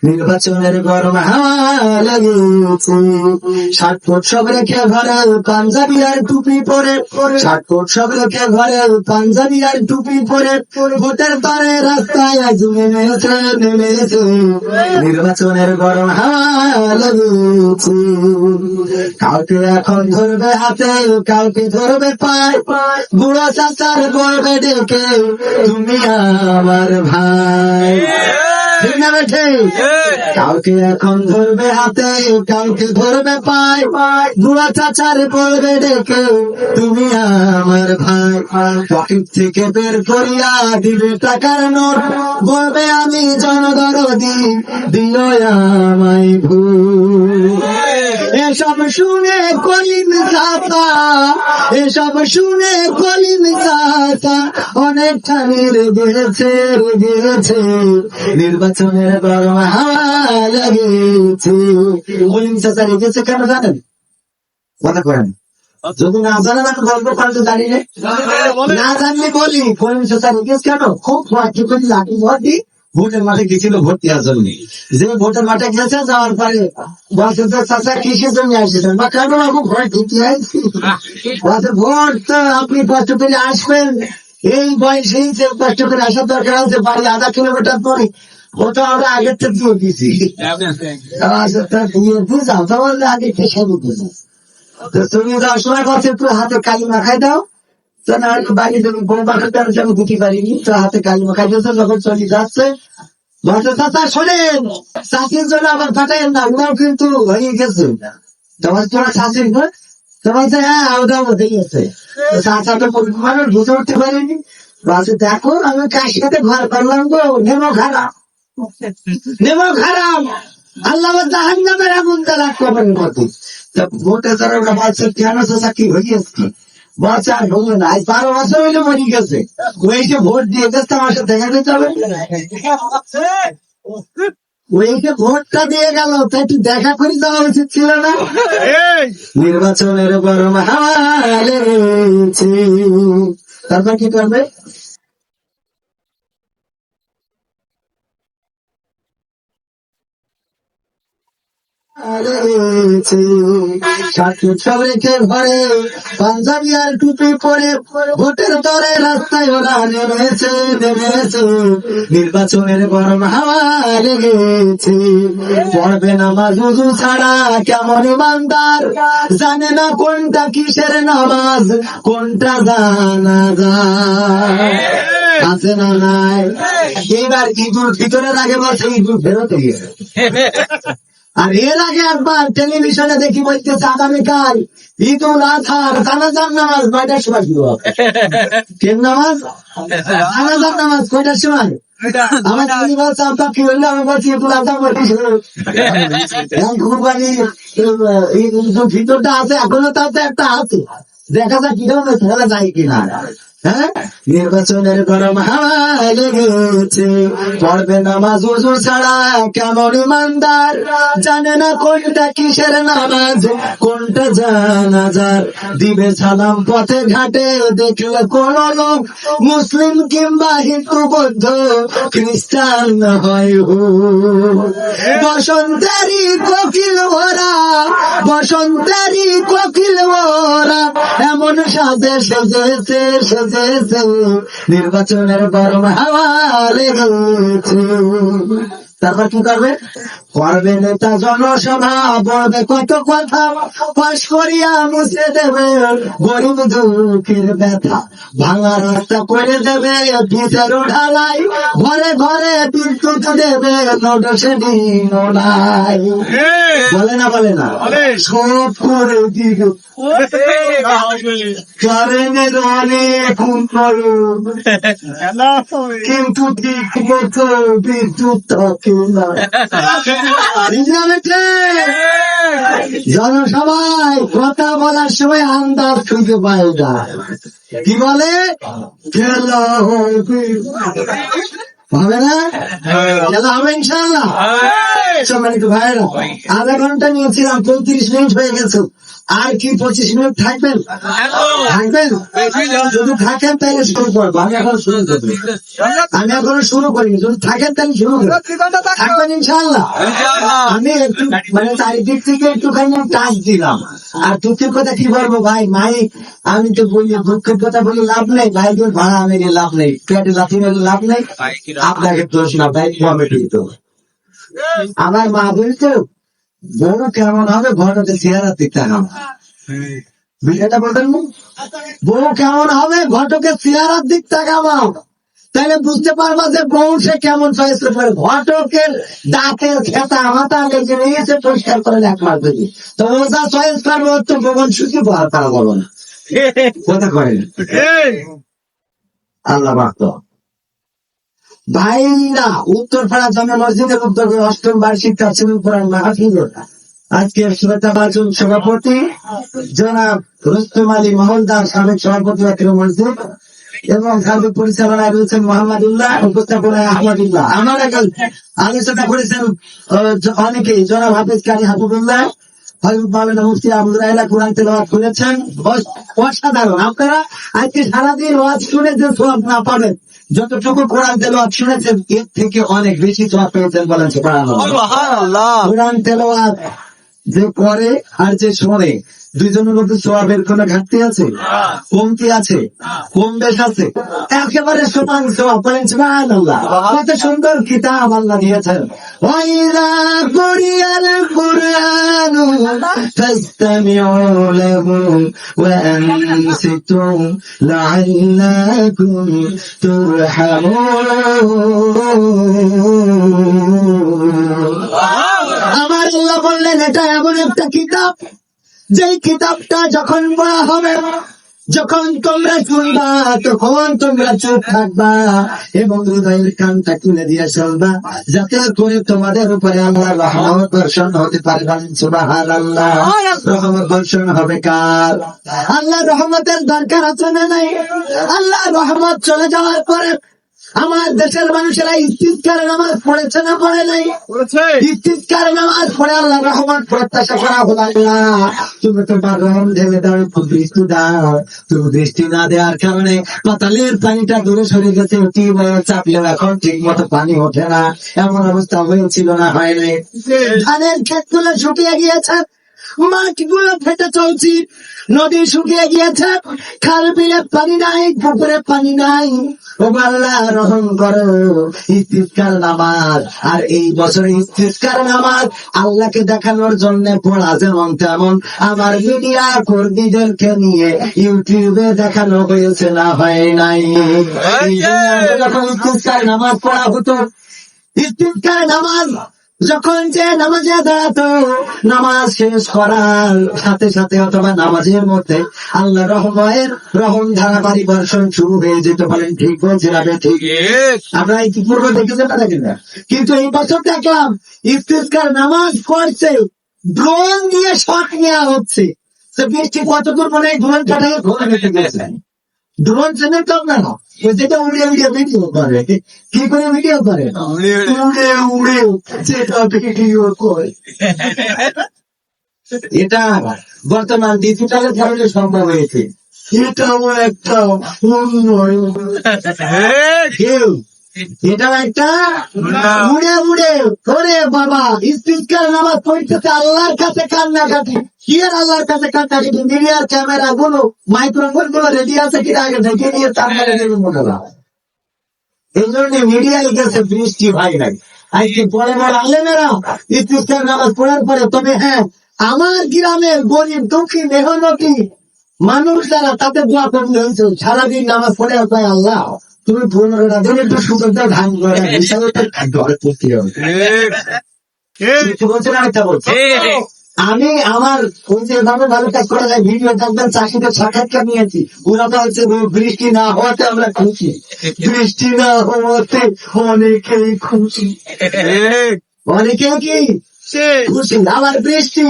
নির্বাচনের গরম হাওয়া লেগেছে। 60 ফুট সব রেখে ঘরে পাঞ্জাবি আর টুপি পরে, 60 ফুট সব রেখে ঘরে পাঞ্জাবি আর টুপি পরে ভোটের পরে রাস্তায় আজ নেমেছে। নির্বাচনের গরম হাওয়া লেগেছে। কাউকে এখন ধরবে হাতে, কাউকে ধরবে পায়, বুড়ো চাচার বলবে ডেকে তুমি আমার ভাই। কাউকে এখন ধরবে হাতে, কাউকে ধরবে পায়, বুড়া চাচার বলবে ডেকে তুমি আমার ভাই। পকেট থেকে বের করিয়া দিবে টাকার নোট, বলবে আমি জনদরদি, দিও আমায় ভুল। এসব শুনে কলিম চাচা, এসব শুনে কলিম চাচা অনেকখানি রেগেছে। নির্বাচনের গরম হাওয়া লেগেছে। কলিম চাচা রেগেছে কেন জানেন? কথা করেন, যদি না জানেন আমি গল্প পাল্টে জানি না জানলে বলি কলিম চাচা রেগেছে কেন? খুব ভর্তি করে লাঠি ভর দিই ভোটের মাঠে গেছিল ভোট দেওয়ার জন্য। যে ভোটের মাঠে গেছে, যাওয়ার পরে বলছে চাচা কিসের জন্য আসছেন? বা কেন বাবু ভোট দিতে আসছি? বলছে ভোট তো আপনি কষ্ট করে আসবেন, এই বয়সেই যে কষ্ট করে আসার দরকার আছে, বাড়ি আধা কিলোমিটার পরে, ওটা আমরা আগের থেকে দিয়ে দিয়েছি। বুঝাও তো বললে আগে পেশা বুঝো। তো তুমি যাওয়ার সময় বলছে একটু হাতে কালি মাখাই দাও, বাড়ি বউ মাখাতে আমি দিতে পারিনি, তো হাতে কালি মাখাই দিয়েছে। যখন চলে যাচ্ছে বলছে চাচা শোনেন, চাষির জন্য আবার ফাটাইন না, ওরাও কিন্তু হয়ে গেছে। তোমার তোরা চাষির ঘর, তোমার হ্যাঁ ওটাও হয়ে গেছে। চাচা তো মানুষ বুঝে উঠতে পারিনি, বলছে দেখো আমি কার সাথে ঘর করলাম গো, নেমো খারাপ, নেমো খারাপ, আল্লাহ জাহান নামের আগুন তারা কবরের মতো। ভোটে যারা ওরা বলছে কেন চাচা কি হয়ে গেছে? বলছে আর হলো না, আজ 12 বছর হইলে মরি গেছে, ওই যে ভোট দিয়ে গেছে আমার সাথে দেখা দিতে হবে, ওই যে ভোটটা দিয়ে গেল তাই একটু দেখা করে যাওয়া উচিত ছিল না? নির্বাচনের গরম হাওয়া লেগেছে। তারপর কি করবে? সব রেখে ঘরে পাঞ্জাবি আর টুপি পরে ভোটের তরে রাস্তায় ওরা নেমেছে। নির্বাচনের গরম হাওয়া লেগেছে। পড়বে নামাজ উযু ছাড়া কেমন ইমানদার, জানে না কোনটা কিসের নামাজ, কোনটা জানাজা আছে না নাই। এইবার ঈদুল ফিতরের আগে বলছে ঈদুল ফেরত গিয়েছে। আর এর আগে একবার টেলিভিশনে দেখি বলতেছে আগামীকাল ঈদুল আজহার জানাজার নামাজ 9টার সময় শুরু হবে। কেন নামাজ? জানাজার নামাজ কয়টার সময়? আমার দাদি বলছে আপনার কি হইলো? আমি বলছি ঈদুল আজহা কুরবানি ঈদুল ফিতরটা আছে, এখনো তাতে একটা আছে, দেখা যাক কিরকম খেলা যায় কিনা। হ্যাঁ, নির্বাচনের গরম হাওয়া লেগেছে। পড়বে নামাজ উযু ছাড়া কেমন ইমানদার, জানে না কোনটা কিসের নামাজ, কোনটা জানাজার, দিবে সালাম পথে ঘাটে দেখলে কোন লোক, মুসলিম কিংবা হিন্দু বৌদ্ধ খ্রিস্টান হয় বসন্তেরই কোকিল ওরা, বসন্তেরই কোকিল ওরা এমন সাজে সেজেছে। নির্বাচনের গরম হাওয়া লেগেছে। তারপর কি করবে? করবে নেতা জনসভা, বলবে কত কথা, পাশ করিয়া মুছে দেবে গরিব দুঃখের ব্যথা, ভাঙা রাস্তা করে দেবে পিচের ঢালাই, ঘরে ঘরে বিদ্যুৎ দেবে নোটসে দিন নাই। বলে না বলে না? সব করে দিল কারেন্টের অনেক করুন, কিন্তু ঠিক মতো বিদ্যুৎ থাকে না। জনসভায় কথা বলার সময় আন্দাজ খুঁজে পায় না, কি বলে খেলা হবে না? খেলা হবে ইনশাল্লাহ। সম্মানিত ভাইয়েরা, আধা ঘন্টা নিয়েছিলাম, 35 মিনিট হয়ে গেছে। আর কি 25 মিনিট থাকবেন? থাকবেন? যদি থাকেন তাহলে শুরু করবো। আমি এখনো শুরু করিনি। যদি থাকেন তাহলে শুরু করবো। থাকবেন ইনশাআল্লাহ। আমি একটু মানে চারিদিক থেকে একটুখানি টাচ দিলাম। আর দুঃখের কথা কি বলবো ভাই, মাইক আমি তো বলি, দুঃখের কথা বলে লাভ নেই, ভাইদের ভাড়া মেরে লাভ নেই, পেটে লাথি মেরে লাভ নেই। আপনাকে দোষ না ভাই, কমেডি তো। আমার মা বলতো বউ কেমন হবে ঘটকে চেহারা দিতে হবে। বিষয়টা বলতেন, বউ কেমন হবে ঘটকে চেহারার দিক তাকাবাও, তাহলে বুঝতে পারবা যে বউ সে কেমন চয়েস করে। ঘটকের দাঁতের খেতা মাথা লেগে নিয়েছে পরিষ্কার করে 1 মাস ধরে, তো ও যা চয়েস করবো তো ভগবান সুখী পাওয়ার তারা বলো না কথা করেন। আল্লাহ বাক্ত ভাইরা, উত্তরপাড়া জামে মসজিদের উদ্যোগে 8ম বার্ষিক তাফসীরুল কোরআন মাহফিল আজকে শ্রোতাবাজন সভাপতি জনাব রুস্তম আলী মহলদার, সাবেক সভাপতি মসজিদ, এবং সার্বিক পরিচালনায় রয়েছেন মোহাম্মদুল্লাহ, উপস্থাপনায় আহমদুল্লাহ। আমার এখন আলোচনা করেছেন অনেকেই, জনাব হাফিজ কারি হাফিজুল্লাহ, মুফতি আবদুল্লাহ কোরআন তেলাওয়াত করেছেন, অসাধারণ। আপনারা আজকে সারাদিন ওয়াজ শুনে যে সওয়াব না পাবেন, যতটুকু কোরআন তেলাওয়াত শুনেছেন এর থেকে অনেক বেশি সওয়াব পেয়েছেন বলেন সুবহানাল্লাহ। কোরআন তেলাওয়াত যে করে আর যে শোনে, দুইজনের মধ্যে সওয়াবের কোন ঘাটতি আছে? কমতি আছে? কম বেশ আছে? একেবারে সমান সওয়াব বলেন সুবহানাল্লাহ। কত সুন্দর কিতাব আল্লাহ দিয়েছেন। ওয়াইযা কুরিয়াল কুরআনু ফাসতামিউ লাহু ওয়া আনসিতু লাআল্লাকুম তুরহামুন। আমার আল্লাহ বললেন এটা এমন একটা কিতাব, যেই কিতাবটা যখন পড়া হবে, যখন তোমরা শুনবা, তখন তোমরা চুপ থাকবা এবং হৃদয়ের কানটা তুলে দিয়ে চলবা, যাতে করে তোমাদের উপরে আল্লাহ রহমত বর্ষণ হতে পারে। সুবহানাল্লাহ। রহমত বর্ষণ হবে কার? আল্লাহ রহমতের দরকার আছে না নাই? আল্লাহ রহমত চলে যাওয়ার পরে আমার দেশের মানুষেরা ইস্তিসকার নামাজ পড়েছে না পড়ে নাই? ইস্তিসকার নামাজ পড়ে আল্লাহ রহমত প্রত্যাশা করা হলো। আল্লাহ তুমি তোমার রহম ঢেলে দাও, একটু বৃষ্টি দাও। তুমি বৃষ্টি না দেওয়ার কারণে পাতালের পানিটা দূরে সরে গেছে, টিউবওয়েল চাপলেও এখন ঠিক মতো পানি ওঠে না, এমন অবস্থা হয়েছিল না হয় নাই? ধানের ক্ষেতগুলো শুকিয়ে গিয়েছে, মাঠগুলো ফেটে চলছি, নদী শুকিয়ে গিয়েছে, খাল বিলে পানি নাই, পুকুরে পানি নাই। ও আল্লাহ রহম করো। ইস্তিসকার নামাজ, আর এই বছর ইস্তিসকার নামাজ আল্লাহকে দেখানোর জন্য পড়া যেমন তেমন আমার মিডিয়া কর্মীদেরকে নিয়ে ইউটিউবে দেখানো হয়েছে না হয় নাই? যখন ইস্তিসকার নামাজ পড়া হতো, ইস্তিসকার নামাজ যখন যে নামাজে দাঁড়াতো, নামাজ শেষ করার সাথে সাথে অথবা নামাজের মধ্যে আল্লাহ রহমের রহম ধারাবাড়ি বর্ষণ শুরু হয়ে যেতে পারেন। ঠিক বলছি না? ঠিক। আমরা ইতিপূর্বে দেখেছেন না দেখেন না? কিন্তু এই বছর দেখলাম ইস্তিসকার নামাজ পড়ছে, ড্রোন দিয়ে শট নেওয়া হচ্ছে। বৃষ্টি কতদূর মনে হয় ড্রোন কাটাকে ঘোরা বেঁচে গেছেন। ড্রোন চেনেন তো আপনারা? যেটা উড়ে উড়ে ভিডিও করে। কি করে ভিডিও করে? উড়ে উড়ে যেটা ভিডিও করে। এটা বর্তমান ডিজিটালের কারণে সম্ভব হয়েছে। এটাও একটা উন্নয়ন, এটাও একটা উড়ে উড়ে। ওরে বাবা, ইস্তিসকার নামাজ পড়তেছে, আল্লাহর কাছে কান্নাকাটি। কি আর আল্লাহর কাছে কান্নাকাটি? মিডিয়ার ক্যামেরা গুলো, মাইক্রোফোন গুলো রেডি আছে কিনা আগে দেখে নিয়ে তারপরে দেবেন মনে হয়। এই জন্য মিডিয়ায় গেছে বৃষ্টি ভাই নাই। আজকে পরে বলে আলেমেরা ইস্তিসকার নামাজ পড়ার পরে, তবে হ্যাঁ আমার গ্রামের গরিব দুঃখী মেহনতি মানুষ যারা, তাতে দোয়া করলে হয়েছে। সারাদিন নামাজ পড়ে পায় আল্লাহ তুমি 15টা দিন একটু সুযোগ দাও, ধান করে হিসাবে ঘরে পড়তে হবে। বলছেন আরেকটা বলছি, আমি আমার ওই যে ভাবে ভালো কাজ করা যায়, ভিডিও দেখবেন, চাষিদের সাক্ষাৎকার নিয়েছি। ওরা তো হচ্ছে বৃষ্টি না হওয়াতে আমরা খুশি, বৃষ্টি না হওয়াতে অনেকেই খুশি, অনেকে কি খুশি। আবার বৃষ্টি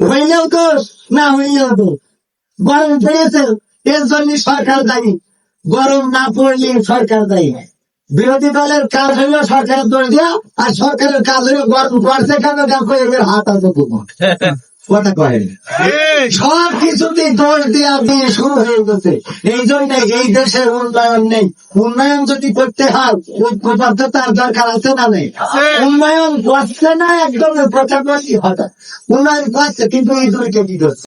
হইলেও তো না হইলেও তো গরম পড়েছে, এর জন্য সরকার দায়ী। গরম না পড়লে সরকার দায়ী। বিরোধী দলের কাজ হইল সরকারের দোষ দেওয়া, আর সরকারের কাজ হইল গর্ব করছে কেন দেখো এদের হাত আছে তোমার কথা কয় সব কিছুতেই দোষ দেওয়া দিয়ে শুরু হয়ে গেছে। এই জন্য এই দেশের উন্নয়ন নেই। উন্নয়ন যদি করতে হয় ঐক্যবদ্ধতার দরকার আছে না নেই? উন্নয়ন করছে না, একদম প্রচার করছি হঠাৎ উন্নয়ন করছে, কিন্তু এই দুইটা কি করছে?